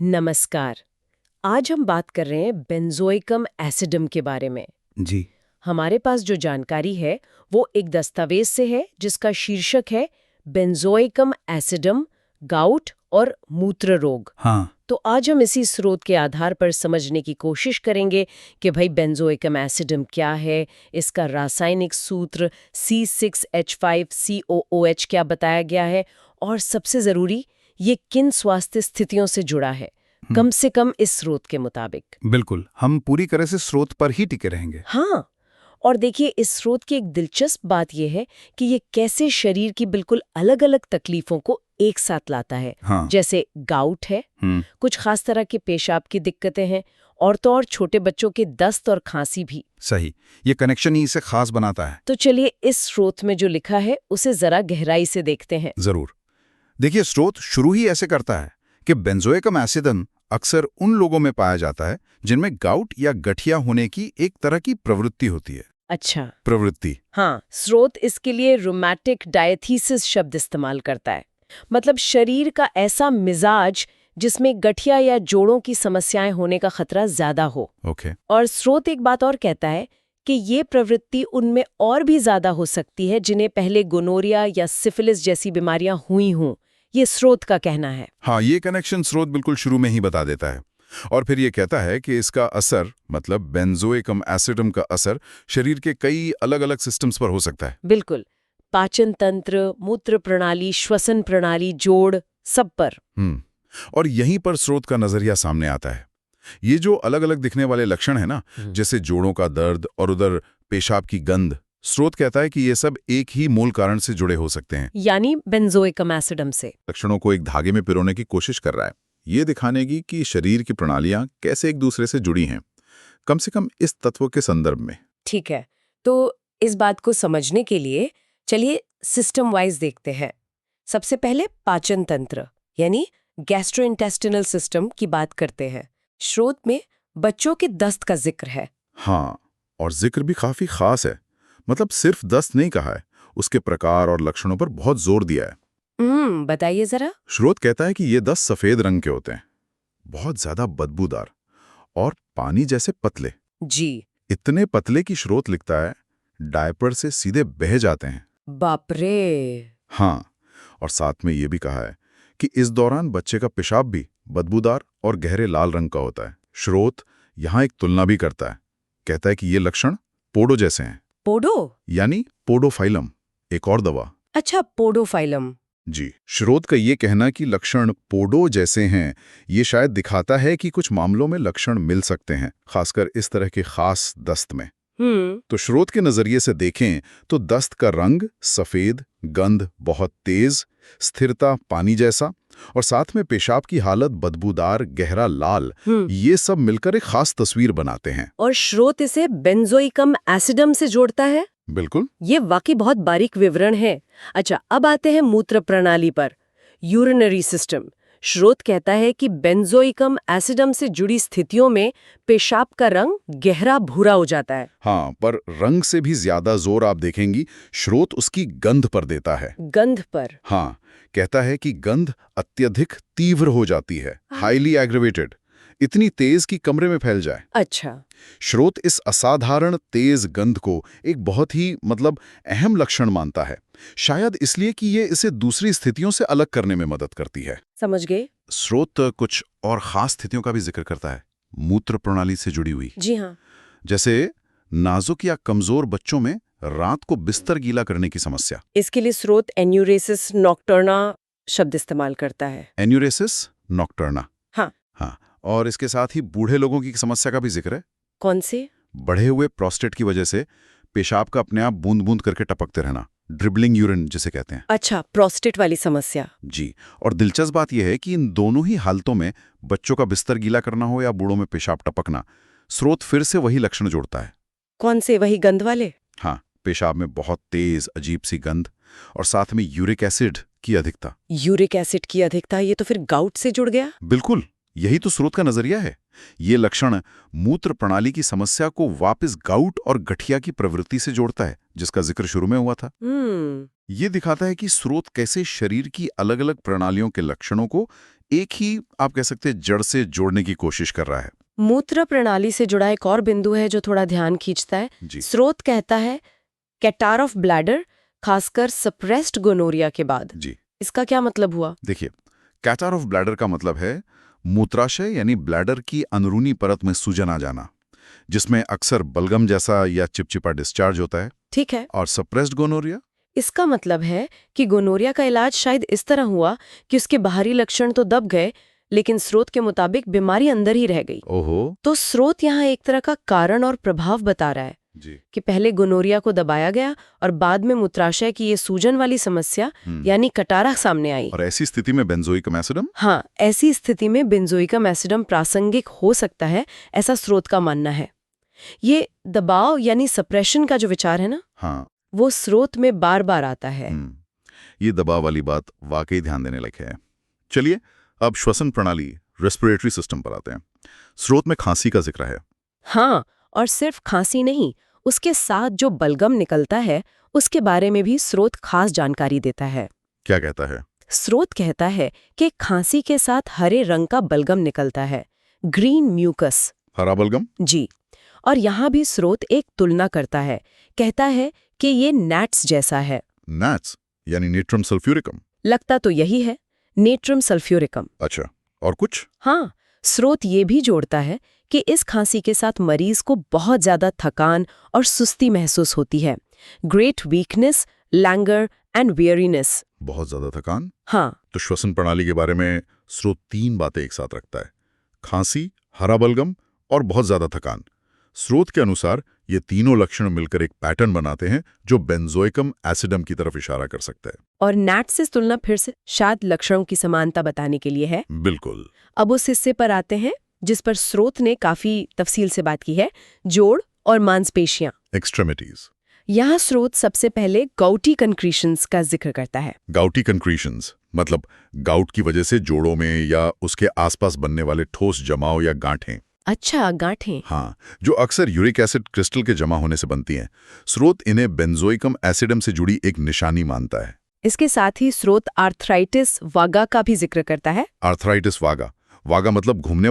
नमस्कार। आज हम बात कर रहे हैं बेंजोइकम एसिडम के बारे में। जी। हमारे पास जो जानकारी है वो एक दस्तावेज से है जिसका शीर्षक है बेंजोइकम एसिडम, गाउट और मूत्र रोग। हाँ। तो आज हम इसी स्रोत के आधार पर समझने की कोशिश करेंगे कि भाई बेंजोइकम एसिडम क्या है, इसका रासायनिक सूत्र C6H5COOH क्या बताया गया है और सबसे जरूरी ये किन स्वास्थ्य स्थितियों से जुड़ा है, कम से कम इस स्रोत के मुताबिक। बिल्कुल, हम पूरी तरह से स्रोत पर ही टिके रहेंगे। हाँ, और देखिए इस स्रोत की एक दिलचस्प बात यह है कि ये कैसे शरीर की बिल्कुल अलग-अलग तकलीफों को एक साथ लाता है। हाँ। जैसे गाउट है, कुछ खास तरह के पेशाब की दिक्कतें हैं और तो और छोटे बच्चों के दस्त और खांसी भी। सही, ये कनेक्शन ही इसे खास बनाता है। तो चलिए इस स्रोत में जो लिखा है उसे जरा गहराई से देखते हैं। जरूर। देखिए, स्रोत शुरू ही ऐसे करता है कि बेंजोइकम एसिडम अक्सर उन लोगों में पाया जाता है जिनमें गाउट या गठिया होने की एक तरह की प्रवृत्ति होती है। अच्छा। प्रवृत्ति। हाँ, स्रोत इसके लिए रूमेटिक डायथीसिस शब्द इस्तेमाल करता है। मतलब शरीर का ऐसा मिजाज जिसमें गठिया या जोड़ों की समस्याएं होने का खतरा ज्यादा हो। ओके। और स्रोत एक बात और कहता है कि ये प्रवृत्ति उनमें और भी ज्यादा हो सकती है जिन्हें पहले गोनोरिया या सिफिलिस जैसी बीमारियां हुई हों। ये स्रोत का कहना है। हाँ, ये कनेक्शन स्रोत बिल्कुल शुरू में ही बता देता है। और फिर ये कहता है कि इसका असर, मतलब बेंजोइकम एसिडम का असर शरीर के कई अलग-अलग सिस्टम्स पर हो सकता है। बिल्कुल, पाचन तंत्र, मूत्र प्रणाली, श्वसन प्रणाली, जोड़, सब पर। और यहीं पर स्रोत का नजरिया सामने आता है। ये जो अलग-अलग दिखने वाले लक्षण है ना, जैसे जोड़ों का दर्द और उधर पेशाब की गंध, स्रोत कहता है कि ये सब एक ही मूल कारण से जुड़े हो सकते हैं, यानी बेंजोइकम एसिडम से। लक्षणों को एक धागे में पिरोने की कोशिश कर रहा है, ये दिखाने की कि शरीर की प्रणालियां कैसे एक दूसरे से जुड़ी हैं, कम से कम इस तत्व के संदर्भ में। ठीक है, तो इस बात को समझने के लिए चलिए सिस्टम वाइज देखते हैं। सबसे पहले पाचन तंत्र यानी गैस्ट्रोइंटेस्टिनल सिस्टम की बात करते हैं। स्रोत में बच्चों के दस्त का जिक्र है। हाँ, और जिक्र भी काफी खास है। मतलब सिर्फ दस्त नहीं कहा है, उसके प्रकार और लक्षणों पर बहुत जोर दिया है। बताइए जरा। स्रोत कहता है कि ये दस्त सफेद रंग के होते हैं, बहुत ज्यादा बदबूदार और पानी जैसे पतले। जी। इतने पतले की स्रोत लिखता है डायपर से सीधे बह जाते हैं। बाप रे। हाँ, और साथ में ये भी कहा है कि इस दौरान बच्चे का पेशाब भी बदबूदार और गहरे लाल रंग का होता है। स्रोत यहाँ एक तुलना भी करता है, कहता है कि ये लक्षण पोडो जैसे हैं। पोडो यानी पोडोफाइलम, एक और दवा। अच्छा, पोडोफाइलम। जी, स्रोत का ये कहना कि लक्षण पोडो जैसे हैं, ये शायद दिखाता है कि कुछ मामलों में लक्षण मिल सकते हैं, खासकर इस तरह के खास दस्त में। तो स्रोत के नजरिए से देखें तो दस्त का रंग सफेद, गंध बहुत तेज, स्थिरता पानी जैसा और साथ में पेशाब की हालत बदबूदार गहरा लाल, ये सब मिलकर एक खास तस्वीर बनाते हैं। और स्रोत इसे बेंजोइकम एसिडम से जोड़ता है। बिल्कुल। ये वाकई बहुत बारीक विवरण है। अच्छा, अब आते हैं मूत्र प्रणाली पर। Urinary system. स्रोत कहता है कि बेंजोइकम एसिडम से जुड़ी स्थितियों में पेशाब का रंग गहरा भूरा हो जाता है। हाँ, पर रंग से भी ज्यादा जोर आप देखेंगी स्रोत उसकी गंध पर देता है। गंध पर? हाँ, कहता है कि गंध अत्यधिक तीव्र हो जाती है, हाईली एग्रेवेटेड, इतनी तेज कि कमरे में फैल जाए। अच्छा। स्रोत इस असाधारण तेज गंध को एक बहुत ही अहम लक्षण मानता है, शायद इसलिए कि ये इसे दूसरी स्थितियों से अलग करने में मदद करती है। समझ गए। स्रोत कुछ और खास स्थितियों का भी जिक्र करता है, मूत्र प्रणाली से जुड़ी हुई। जी हाँ। जैसे नाजुक या कमजोर बच्चों में रात को बिस्तर गीला करने की समस्या। इसके लिए स्रोत एन्यूरेसिस नॉक्टर्ना शब्द इस्तेमाल करता है। एन्यूरेसिस नॉक्टर्ना। हाँ। हाँ, और इसके साथ ही बूढ़े लोगों की समस्या का भी जिक्र है। कौन से? बढ़े हुए प्रोस्टेट की वजह से पेशाब का अपने आप बूंद बूंद करके टपकते रहना, ड्रिबलिंग यूरिन जिसे कहते हैं। अच्छा, प्रोस्टेट वाली समस्या। जी, और दिलचस्प बात यह है कि इन दोनों ही हालतों में, बच्चों का बिस्तर गीला करना हो या बूढ़ों में पेशाब टपकना, स्रोत फिर से वही लक्षण जोड़ता है। कौन से? वही गंध वाले? हाँ, पेशाब में बहुत तेज अजीब सी गंध और साथ में यूरिक एसिड की अधिकता। यूरिक एसिड की अधिकता, ये तो फिर गाउट से जुड़ गया। बिल्कुल, यही तो स्रोत का नजरिया है। ये लक्षण मूत्र प्रणाली की समस्या को वापस गाउट और गठिया की प्रवृत्ति से जोड़ता है, जिसका जिक्र शुरू में हुआ था। ये दिखाता है कि स्रोत कैसे शरीर की अलग अलग प्रणालियों के लक्षणों को एक ही, आप कह सकते हैं, जड़ से जोड़ने की कोशिश कर रहा है। मूत्र प्रणाली से जुड़ा एक और बिंदु है जो थोड़ा ध्यान खींचता है। स्रोत कहता है कैटार ऑफ ब्लैडर, खासकर सप्रेस्ड गोनोरिया के बाद। जी, इसका क्या मतलब हुआ? देखिए, कैटार ऑफ ब्लैडर का मतलब है मूत्राशय यानी ब्लैडर की अंदरूनी परत में सूजन आ जाना, जिसमें अक्सर बलगम जैसा या चिपचिपा डिस्चार्ज होता है। ठीक है। और सप्रेस्ड गोनोरिया? इसका मतलब है कि गोनोरिया का इलाज शायद इस तरह हुआ कि उसके बाहरी लक्षण तो दब गए, लेकिन स्रोत के मुताबिक बीमारी अंदर ही रह गई। ओहो। तो स्रोत यहाँ एक तरह का कारण और प्रभाव बता रहा है जी। कि पहले गोनोरिया को दबाया गया और बाद में मूत्राशय की ये सूजन वाली समस्या यानी कटारा सामने आई। और ऐसी स्थिति में बेंजोइकम एसिडम? हाँ, ऐसी स्थिति में बेंजोइकम एसिडम प्रासंगिक हो सकता है, ऐसा स्रोत का मानना है। ये दबाव यानी सप्रेशन का जो विचार है ना, हाँ, वो स्रोत में बार बार आता है। ये दबाव वाली बात वाकई ध्यान देने लायक है। चलिए अब श्वसन प्रणाली, रेस्पिरेटरी सिस्टम पर आते हैं। स्रोत में खांसी का जिक्र है। हाँ, और सिर्फ खांसी नहीं, उसके साथ जो बलगम निकलता है उसके बारे में भी स्रोत खास जानकारी देता है। क्या कहता है? स्रोत कहता है कि खांसी के साथ हरे रंग का बलगम निकलता है, ग्रीन म्यूकस। हरा बलगम? जी। और यहाँ भी स्रोत एक तुलना करता है, कहता है कि ये नैट्स जैसा है। नैट्स यानी नेट्रम सल्फ्यूरिकम? लगता तो यही है, नेट्रम सल्फ्यूरिकम। अच्छा, और कुछ? हाँ, स्रोत ये भी जोड़ता है कि इस खांसी के साथ मरीज को बहुत ज्यादा थकान और सुस्ती महसूस होती है, ग्रेट वीकनेस, लैंगर एंड वेयरीनेस। बहुत ज्यादा थकान? हाँ। तो श्वसन प्रणाली के बारे में स्रोत 3 बातें एक साथ रखता है: खांसी, हरा बलगम और बहुत ज्यादा थकान। स्रोत के अनुसार ये तीनों लक्षण मिलकर एक पैटर्न बनाते हैं जो बेंजोइकम एसिडम की तरफ इशारा कर सकता है। और नैट से तुलना फिर से शायद लक्षणों की समानता बताने के लिए है। बिल्कुल। अब उस हिस्से पर आते हैं जिस पर स्रोत ने काफी तफसील से बात की है, जोड़ और मांसपेशियां, एक्सट्रीमिटीज। यहाँ स्रोत सबसे पहले गाउटी कंक्रीशंस का जिक्र करता है। गाउटी कंक्रीशंस मतलब गाउट की वजह से जोड़ों में या उसके आसपास बनने वाले ठोस जमाव या गांठें। अच्छा, गांठें। हाँ, जो अक्सर यूरिक एसिड क्रिस्टल के जमा होने से बनती हैं। स्रोत इन्हें बेंजोइकम एसिडम से जुड़ी एक निशानी मानता है। इसके साथ ही स्रोत आर्थराइटिस वागा का भी जिक्र करता है। आर्थराइटिस वागा? वागा मतलब घूमने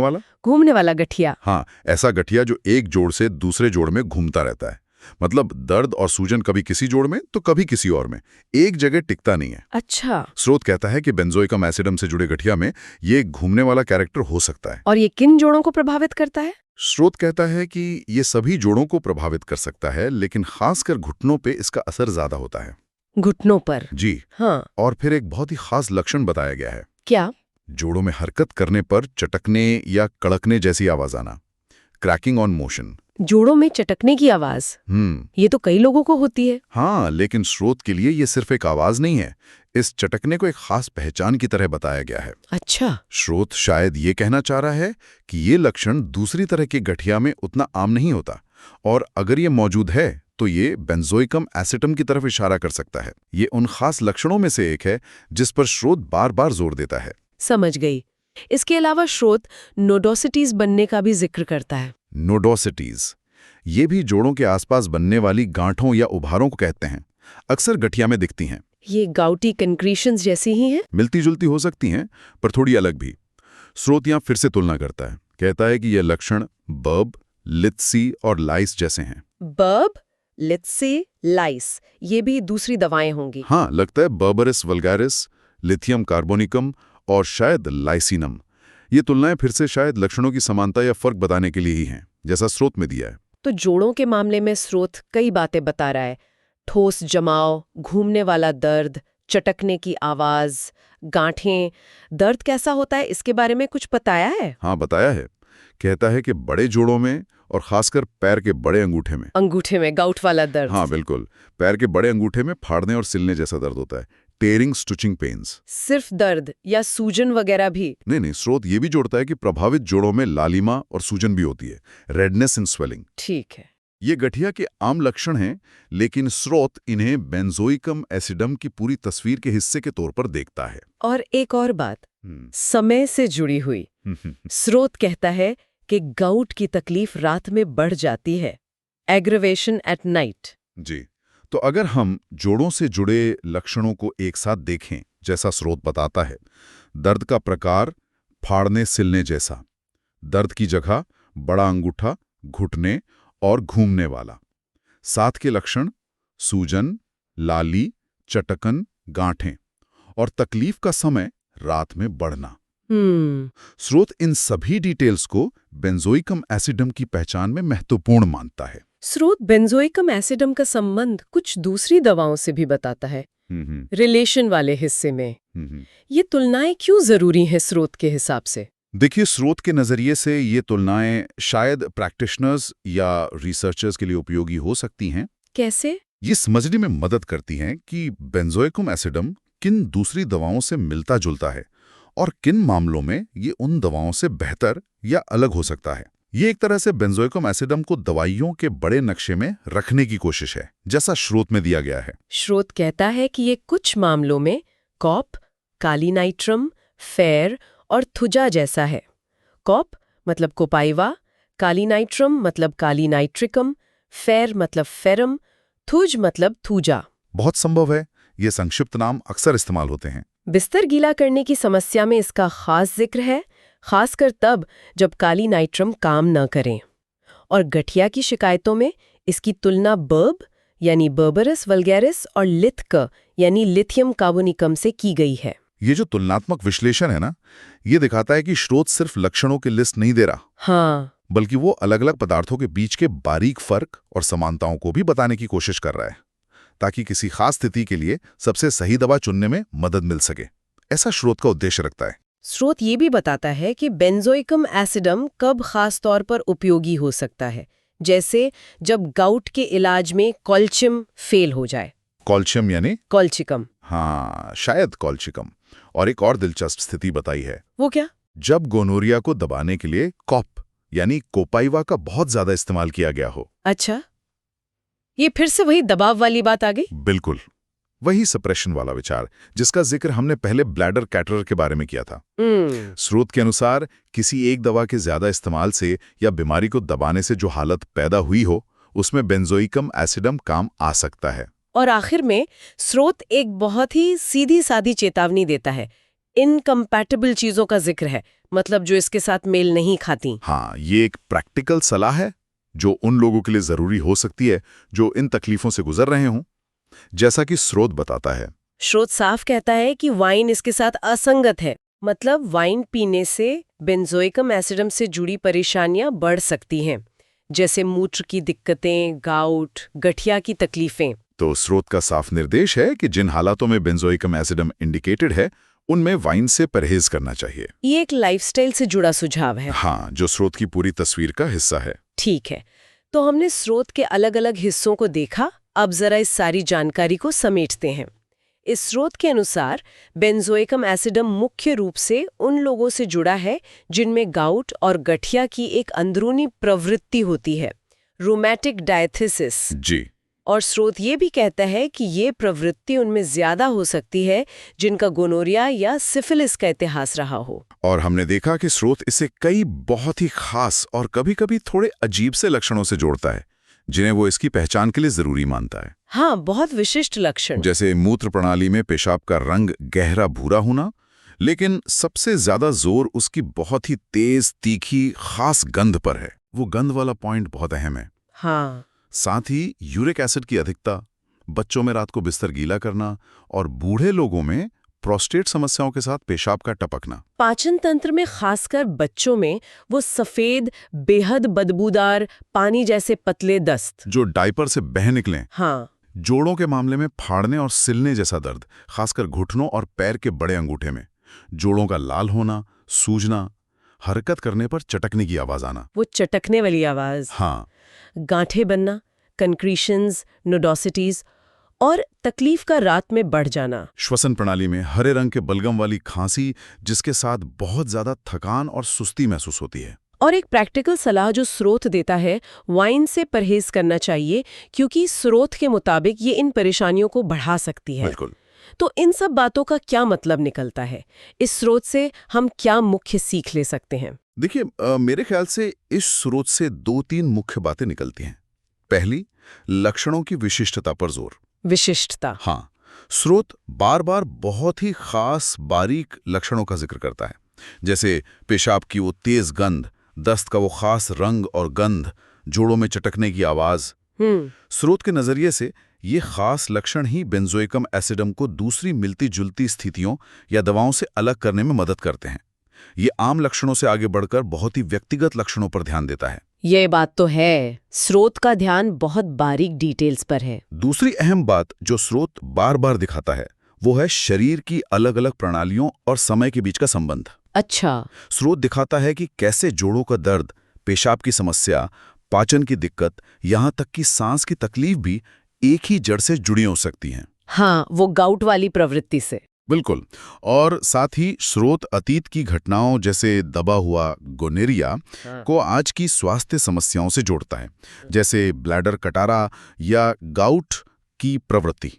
वाला गठिया। हाँ, ऐसा गठिया जो एक जोड़ से दूसरे जोड़ में घूमता रहता है। मतलब दर्द और सूजन कभी किसी जोड़ में तो कभी किसी और में, एक जगह टिकता नहीं है। अच्छा। स्रोत कहता है कि बेंजोइकम एसिडम से जुड़े गठिया में ये घूमने वाला कैरेक्टर हो सकता है। और ये किन जोड़ों को प्रभावित करता है? स्रोत कहता है कि ये सभी जोड़ों को प्रभावित कर सकता है, लेकिन खासकर घुटनों पे इसका असर ज्यादा होता है। घुटनों पर? जी हाँ। और फिर एक बहुत ही खास लक्षण बताया गया है। क्या? जोड़ों में हरकत करने पर चटकने या कड़कने जैसी आवाज आना, क्रैकिंग ऑन मोशन। जोड़ों में चटकने की आवाज? ये तो कई लोगों को होती है। हाँ, लेकिन स्रोत के लिए ये सिर्फ एक आवाज नहीं है। इस चटकने को एक खास पहचान की तरह बताया गया है। अच्छा। स्रोत शायद ये कहना चाह रहा है कि ये लक्षण दूसरी तरह के गठिया में उतना आम नहीं होता, और अगर ये मौजूद है तो ये बेंजोइकम एसिडम की तरफ इशारा कर सकता है। ये उन खास लक्षणों में से एक है जिस पर स्रोत बार बार जोर देता है। समझ गई। इसके अलावा स्रोत नोडोसिटीज बनने का भी जिक्र करता है। नोडोसिटीज ये भी जोड़ों के आसपास बनने वाली गांठों या उभारों को कहते हैं। अक्सर गठिया में दिखती हैं। ये गाउटी कंक्रीशंस जैसी ही हैं? मिलती जुलती हो सकती हैं, पर थोड़ी अलग भी। स्रोत यहाँ फिर से तुलना करता है, कहता है कि ये लक्षण बर्ब, लित्सी और लाइस जैसे हैं। बर्ब, लित्सी, लाइस, ये भी दूसरी दवाएं होंगी। हाँ, लगता है बर्बरिस वल्गारिस, लिथियम कार्बोनिकम और शायद लाइसिनम। ये तुलनाएं फिर से शायद लक्षणों की समानता या फर्क बताने के लिए ही हैं, जैसा स्रोत में दिया है। तो जोड़ों के मामले में स्रोत कई बातें बता रहा है: ठोस जमाव, घूमने वाला दर्द, चटकने की आवाज, गांठें। दर्द कैसा होता है इसके बारे में कुछ बताया है? हाँ, बताया है। कहता है कि बड़े जोड़ों में और खासकर पैर के बड़े अंगूठे में गाउट वाला दर्द। हाँ बिल्कुल, पैर के बड़े अंगूठे में फाड़ने और सिलने जैसा दर्द होता है, टेयरिंग स्टिचिंग पेन्स। सिर्फ दर्द या सूजन वगैरह भी? नहीं, स्रोत ये भी जोड़ता है कि प्रभावित जोड़ों में लालिमा और सूजन भी होती है, रेडनेस एंड स्वेलिंग। ठीक है। ये गठिया के आम लक्षण हैं, लेकिन स्रोत इन्हें बेंजोइकम एसिडम की पूरी तस्वीर के हिस्से के तौर पर देखता है। और एक और बात समय से जुड़ी हुई, स्रोत कहता है कि गाउट की तकलीफ रात में बढ़ जाती है, एग्रेवेशन एट नाइट। जी, तो अगर हम जोड़ों से जुड़े लक्षणों को एक साथ देखें, जैसा स्रोत बताता है, दर्द का प्रकार फाड़ने सिलने जैसा, दर्द की जगह बड़ा अंगूठा, घुटने और घूमने वाला, साथ के लक्षण सूजन, लाली, चटकन, गांठें और तकलीफ का समय रात में बढ़ना। स्रोत इन सभी डिटेल्स को बेंजोइकम एसिडम की पहचान में महत्वपूर्ण मानता है। स्रोत बेंजोइकम एसिडम का संबंध कुछ दूसरी दवाओं से भी बताता है, रिलेशन वाले हिस्से में। ये तुलनाएं क्यों जरूरी हैं स्रोत के हिसाब से? देखिए, स्रोत के नजरिए से ये तुलनाएं शायद प्रैक्टिशनर्स या रिसर्चर्स के लिए उपयोगी हो सकती हैं। कैसे? ये समझने में मदद करती हैं कि बेंजोइकम एसिडम किन दूसरी दवाओं से मिलता जुलता है और किन मामलों में ये उन दवाओं से बेहतर या अलग हो सकता है। ये एक तरह से बेंजोइकम एसिडम को दवाइयों के बड़े नक्शे में रखने की कोशिश है, जैसा स्रोत में दिया गया है। स्रोत कहता है कि ये कुछ मामलों में कॉप, कालीनाइट्रम, फेर और थुजा जैसा है। कॉप मतलब कोपाइवा, कालीनाइट्रम मतलब कालीनाइट्रिकम, फेर मतलब फेरम, थुज मतलब थूजा। बहुत संभव है, ये संक्षिप्त नाम अक्सर इस्तेमाल होते हैं। बिस्तर गीला करने की समस्या में इसका खास जिक्र है, खासकर तब जब कालीनाइट्रम काम न करें। और गठिया की शिकायतों में इसकी तुलना बर्ब यानी बर्बरस वल्गैरिस और लिथक यानी लिथियम कार्बोनिकम से की गई है। ये जो तुलनात्मक विश्लेषण है ना, ये दिखाता है कि स्रोत सिर्फ लक्षणों की लिस्ट नहीं दे रहा, हाँ, बल्कि वो अलग अलग पदार्थों के बीच के बारीक फर्क और समानताओं को भी बताने की कोशिश कर रहा है, ताकि किसी खास स्थिति के लिए सबसे सही दवा चुनने में मदद मिल सके। ऐसा स्रोत का उद्देश्य रखता है। स्रोत ये भी बताता है कि बेंजोइकम एसिडम कब खास तौर पर उपयोगी हो सकता है, जैसे जब गाउट के इलाज में कॉल्चियम फेल हो जाए। कॉल्शियम यानी कॉल्चिकम? हाँ, शायद कॉल्चिकम। और एक और दिलचस्प स्थिति बताई है। वो क्या? जब गोनोरिया को दबाने के लिए कॉप यानी कोपाइवा का बहुत ज्यादा इस्तेमाल किया गया हो। अच्छा, ये फिर से वही दबाव वाली बात आ गई। बिल्कुल, वही सप्रेशन वाला विचार जिसका जिक्र हमने पहले ब्लैडर कैटरर के बारे में किया था। स्रोत के अनुसार किसी एक दवा के ज्यादा इस्तेमाल से या बीमारी को दबाने से जो हालत पैदा हुई हो, उसमें बेंजोइकम एसिडम काम आ सकता है। और आखिर में स्रोत एक बहुत ही सीधी सादी चेतावनी देता है, इनकम्पैटिबल चीजों का जिक्र है, मतलब जो इसके साथ मेल नहीं खाती। हाँ, ये एक प्रैक्टिकल सलाह है जो उन लोगों के लिए जरूरी हो सकती है जो इन तकलीफों से गुजर रहे हों, जैसा कि स्रोत बताता है। स्रोत साफ कहता है कि वाइन इसके साथ असंगत है, मतलब वाइन पीने से बेंजोइकम एसिडम से जुड़ी परेशानियां बढ़ सकती हैं, जैसे मूत्र की दिक्कतें, गाउट, गठिया की तकलीफें। तो स्रोत का साफ निर्देश है कि जिन हालातों में बेंजोइकम एसिडम इंडिकेटेड है, उनमें वाइन से परहेज करना चाहिए। ये एक लाइफस्टाइल से जुड़ा सुझाव है। हाँ, जो स्रोत की पूरी तस्वीर का हिस्सा है। ठीक है, तो हमने स्रोत के अलग अलग हिस्सों को देखा, अब जरा इस सारी जानकारी को समेटते हैं। इस स्रोत के अनुसार बेंजोइकम एसिडम मुख्य रूप से उन लोगों से जुड़ा है जिनमें गाउट और गठिया की एक अंदरूनी प्रवृत्ति होती है, रूमेटिक डायथिसिस। जी। और स्रोत ये भी कहता है कि ये प्रवृत्ति उनमें ज्यादा हो सकती है जिनका गोनोरिया या सिफिलिस का इतिहास रहा हो। और हमने देखा कि स्रोत इसे कई बहुत ही खास और कभी-कभी थोड़े अजीब से लक्षणों से जोड़ता है, जिन्हें वो इसकी पहचान के लिए जरूरी मानता है। हाँ, बहुत विशिष्ट लक्षण, जैसे मूत्र प्रणाली में पेशाब का रंग गहरा भूरा होना, लेकिन सबसे ज्यादा जोर उसकी बहुत ही तेज, तीखी, खास गंध पर है। वो गंध वाला पॉइंट बहुत अहम है। हाँ। साथ ही यूरिक एसिड की अधिकता, बच्चों में रात को बिस्तर गीला करना और बूढ़े लोगों में प्रोस्टेट समस्याओं के साथ पेशाब का टपकना। पाचन तंत्र में खासकर बच्चों में वो सफेद, बेहद बदबूदार पानी जैसे पतले दस्त जो डायपर से बह निकलें। हाँ। जोड़ों के मामले में फाड़ने और सिलने जैसा दर्द, खासकर घुटनों और पैर के बड़े अंगूठे में। जोड़ों का लाल होना, सूजना, हरकत करने पर चटकने की आवाज आना। वो चटकने वाली आवाज। हाँ। गांठें बनना, कंक्रीशंस, नोडोसिटीज और तकलीफ का रात में बढ़ जाना। श्वसन प्रणाली में हरे रंग के बलगम वाली खांसी, जिसके साथ बहुत ज्यादा थकान और सुस्ती महसूस होती है। और एक प्रैक्टिकल सलाह जो स्रोत देता है, वाइन से परहेज करना चाहिए क्योंकि स्रोत के मुताबिक ये इन परेशानियों को बढ़ा सकती है। बिल्कुल। तो इन सब बातों का क्या मतलब निकलता है? इस स्रोत से हम क्या मुख्य सीख ले सकते हैं? देखिए, मेरे ख्याल से इस स्रोत से 2-3 मुख्य बातें निकलती हैं। पहली, लक्षणों की विशिष्टता पर जोर। विशिष्टता। हाँ, स्रोत बार बार बहुत ही खास बारीक लक्षणों का जिक्र करता है, जैसे पेशाब की वो तेज गंध, दस्त का वो खास रंग और गंध, जोड़ों में चटकने की आवाज। स्रोत के नजरिए से ये खास लक्षण ही बेंजोइकम एसिडम को दूसरी मिलती जुलती स्थितियों या दवाओं से अलग करने में मदद करते हैं। ये आम लक्षणों से आगे बढ़कर बहुत ही व्यक्तिगत लक्षणों पर ध्यान देता है। ये बात तो है, स्रोत का ध्यान बहुत बारीक डिटेल्स पर है। दूसरी अहम बात जो स्रोत बार बार दिखाता है वो है शरीर की अलग अलग प्रणालियों और समय के बीच का संबंध। अच्छा। स्रोत दिखाता है कि कैसे जोड़ों का दर्द, पेशाब की समस्या, पाचन की दिक्कत, यहाँ तक कि सांस की तकलीफ भी एक ही जड़ से जुड़ी हो सकती हैं। हाँ, वो गाउट वाली प्रवृत्ति से। बिल्कुल। और साथ ही स्रोत अतीत की घटनाओं जैसे दबा हुआ गोनेरिया को आज की स्वास्थ्य समस्याओं से जोड़ता है, जैसे ब्लैडर कटारा या गाउट की प्रवृत्ति।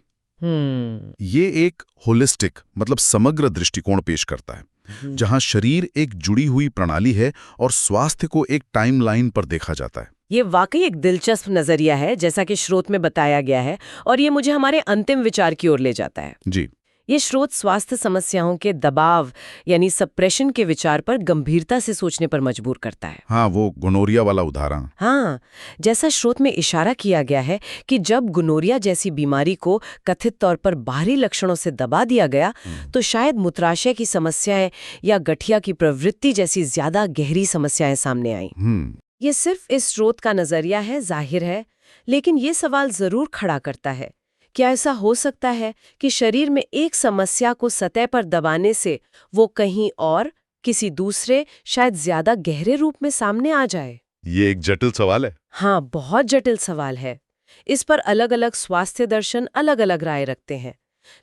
ये एक होलिस्टिक मतलब समग्र दृष्टिकोण पेश करता है, जहां शरीर एक जुड़ी हुई प्रणाली है और स्वास्थ्य को एक टाइमलाइन पर देखा जाता है। ये वाकई एक दिलचस्प नजरिया है, जैसा कि स्रोत में बताया गया है, और ये मुझे हमारे अंतिम विचार की ओर ले जाता है। जी। ये स्रोत स्वास्थ्य समस्याओं के दबाव यानी सप्रेशन के विचार पर गंभीरता से सोचने पर मजबूर करता है। हाँ, वो गोनोरिया वाला उदाहरण। हाँ, जैसा स्रोत में इशारा किया गया है कि जब गोनोरिया जैसी बीमारी को कथित तौर पर बाहरी लक्षणों से दबा दिया गया, तो शायद मूत्राशय की समस्याएं या गठिया की प्रवृत्ति जैसी ज्यादा गहरी समस्याएं सामने आईं। ये सिर्फ इस स्रोत का नजरिया है, जाहिर है, लेकिन ये सवाल जरूर खड़ा करता है, क्या ऐसा हो सकता है कि शरीर में एक समस्या को सतह पर दबाने से वो कहीं और किसी दूसरे, शायद ज्यादा गहरे रूप में सामने आ जाए? ये एक जटिल सवाल है। हाँ, बहुत जटिल सवाल है। इस पर अलग-अलग स्वास्थ्य दर्शन अलग-अलग राय रखते हैं,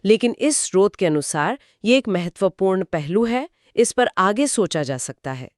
लेकिन इस स्रोत के अनुसार ये एक महत्वपूर्ण पहलू है, इस पर आगे सोचा जा सकता है।